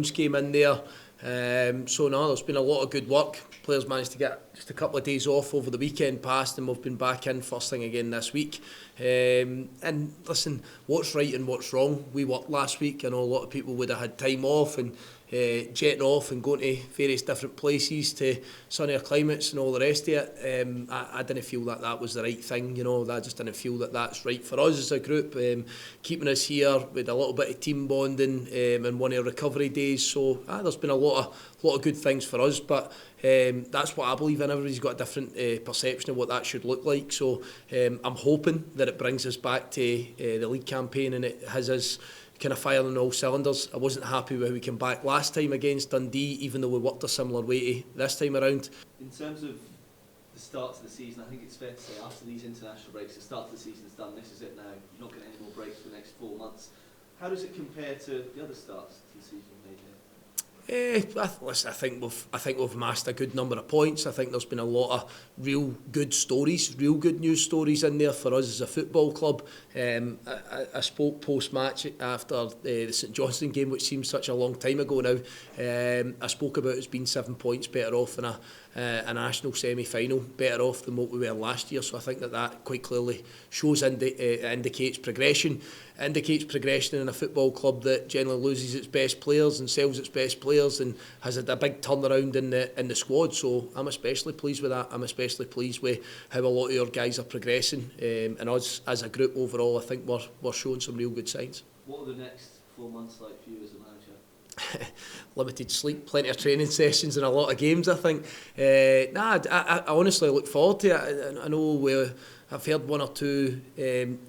grounds game in there. So no, there's been a lot of good work. Players managed to get just a couple of days off over the weekend past, and we've been back in first thing again this week. And listen, what's right and what's wrong? We worked last week. I know a lot of people would have had time off and jetting off and going to various different places to sunnier climates and all the rest of it. I didn't feel that that was the right thing, you know. I just didn't feel that that's right for us as a group. Keeping us here with a little bit of team bonding and one of our recovery days. So there's been a lot of good things for us, but that's what I believe in. Everybody's got a different perception of what that should look like. So I'm hoping that it brings us back to the league campaign and it has us kind of firing on all cylinders. I wasn't happy with how we came back last time against Dundee, even though we worked a similar way to this time around. In terms of the start to the season, I think it's fair to say after these international breaks, the start to the season is done. This is it now. You're not getting any more breaks for the next 4 months. How does it compare to the other starts to the season made here? I think we've amassed a good number of points. I think there's been a lot of real good stories, real good news stories in there for us as a football club. I spoke post-match after the St Johnstone game, which seems such a long time ago now. I spoke about us being 7 points better off in a national semi-final, better off than what we were last year. So I think that quite clearly shows indicates progression. Indicates progression in a football club that generally loses its best players and sells its best players and has had a big turnaround in the squad. So I'm especially pleased with that. I'm especially pleased with how a lot of our guys are progressing, and us as a group overall, I think we're showing some real good signs. What are the next 4 months like for you as a manager? Limited sleep, plenty of training sessions and a lot of games, I think. I honestly look forward to it. I know I've heard one or two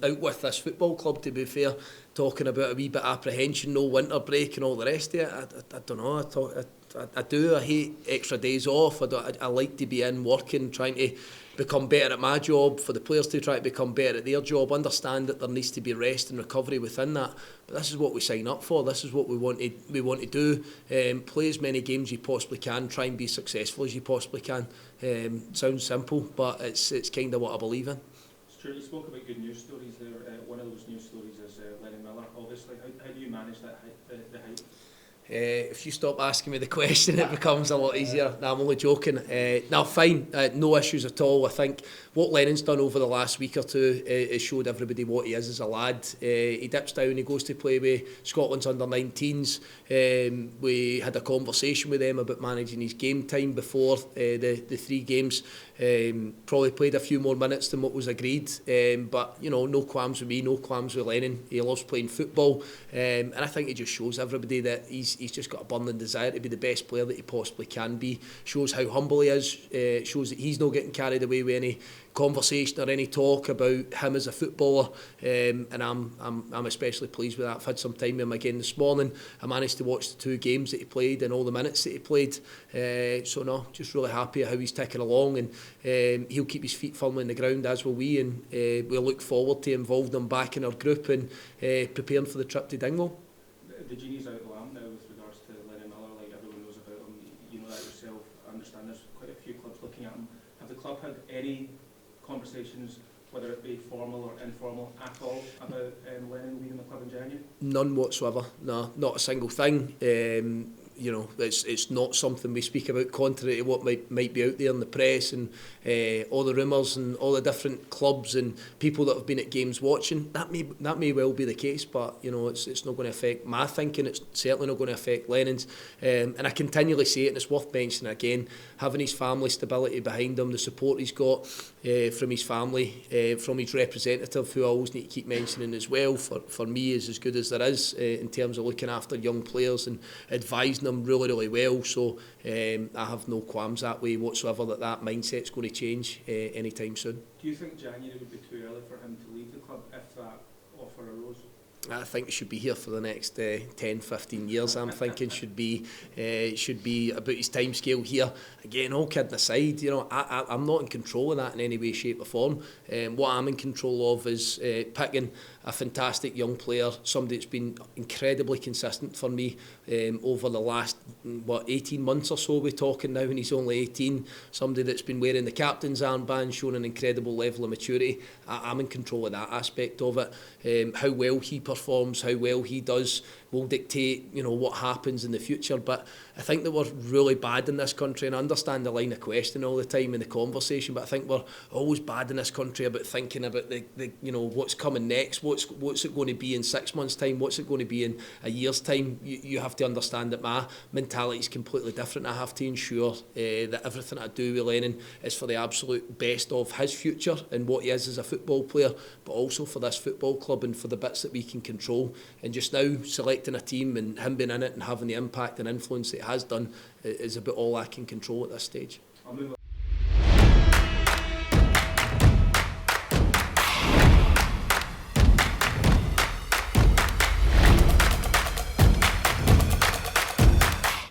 out with this football club, to be fair, talking about a wee bit of apprehension, no winter break and all the rest of it. I don't know. I hate extra days off. I like to be in working, trying to become better at my job, for the players to try to become better at their job. Understand that there needs to be rest and recovery within that, but this is what we sign up for. This is what we want to do. Play as many games you possibly can, try and be successful as you possibly can. Sounds simple, but it's kind of what I believe in. Stuart, you spoke about good news stories there. One of those news stories is Lennon Miller, obviously. How do you manage that the hype? If you stop asking me the question, it becomes a lot easier. No, I'm only joking. Fine. No issues at all. I think what Lennon's done over the last week or two has showed everybody what he is as a lad. He dips down, he goes to play with Scotland's under-19s. We had a conversation with them about managing his game time before the 3 games. Probably played a few more minutes than what was agreed, but no qualms with me, no qualms with Lennon. He loves playing football, and I think it just shows everybody that he's just got a burning desire to be the best player that he possibly can be. Shows how humble he is, shows that he's not getting carried away with any conversation or any talk about him as a footballer, and I'm especially pleased with that. I've had some time with him again this morning. I managed to watch the 2 games that he played and all the minutes that he played, so no, just really happy at how he's ticking along, and he'll keep his feet firmly in the ground, as will we, and we'll look forward to involving him back in our group and preparing for the trip to Dingwall. The genie's out of the lamp now with regards to Lennon Miller. Like, everyone knows about him. You know that yourself. I understand there's quite a few clubs looking at him. Have the club had any conversations, whether it be formal or informal, at all about Lennon leaving the club in January? None whatsoever. No, not a single thing. It's not something we speak about, contrary to what might be out there in the press and all the rumours and all the different clubs and people that have been at games watching. That may well be the case, but it's not going to affect my thinking. It's certainly not going to affect Lennon's. And I continually say it, and it's worth mentioning again, having his family stability behind him, the support he's got from his family, from his representative, who I always need to keep mentioning as well, for me is as good as there is in terms of looking after young players and advising them really, really well. So I have no qualms that way whatsoever that mindset's going to change anytime soon. Do you think January would be too early for him to leave the club if that offer arose? I think it should be here for the next 10-15 years. I'm thinking should be about his time scale here. Again, all kidding aside, I'm not in control of that in any way, shape or form. What I'm in control of is picking a fantastic young player, somebody that's been incredibly consistent for me over the last 18 months or so. We're talking now, and he's only 18. Somebody that's been wearing the captain's armband, showing an incredible level of maturity. I'm in control of that aspect of it. How well he performs, how well he does will dictate, you know, what happens in the future. But I think that we're really bad in this country, and I understand the line of question all the time in the conversation, but I think we're always bad in this country about thinking about the you know, what's coming next, what's it going to be in 6 months' time, what's it going to be in a year's time. You have to understand that my mentality is completely different. I have to ensure that everything I do with Lennon is for the absolute best of his future and what he is as a football player, but also for this football club and for the bits that we can control. And just now, selecting a team and him being in it and having the impact and influence that he has done is about all I can control at this stage. I'll move